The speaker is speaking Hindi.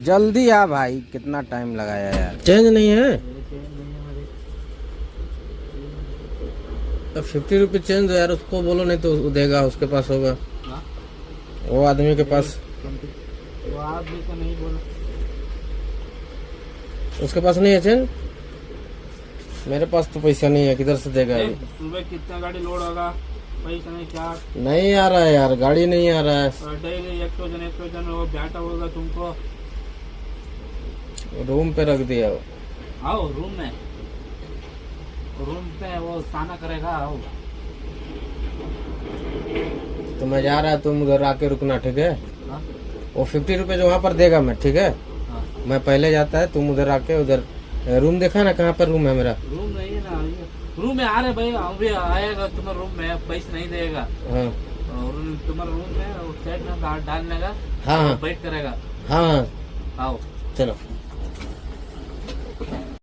जल्दी आ भाई, कितना टाइम लगाया यार। चेंज नहीं है 50 रुपये चेंज दो यार, उसको बोलो नहीं तो वो देगा, उसके पास होगा। हाँ? वो आदमी के पास, वो आदमी को नहीं बोला। उसके पास नहीं है चेंज। मेरे पास तो पैसा नहीं है, किधर से देगा अभी? सुबह कितना गाड़ी लोड होगा, पैसा नहीं क्या। नहीं आ रहा है यार, गाड़ी नहीं आ रहा है। डेली एक तो जन वो बैठा होगा तुमको। रूम पे रख दिया वो। आओ रूम पे वो साना करेगा। आओ तो मैं जा रहा, तुम उधर आके रुकना, ठीक है? हाँ? वो 50 रुपये जो वहाँ पर देगा मैं, ठीक है? हाँ। मैं पहले जाता है, तुम उधर आके उधर रूम देखा ना, कहाँ पर रूम है मेरा? रूम नहीं है ना, रूम में आ रहे भाई, अभी आएगा तुम्हारा रूम में, पैसे नहीं देगा। हाँ तुम्हारा रूम में साइड में डालने का। हाँ वेट करेगा। हाँ, आओ चलो।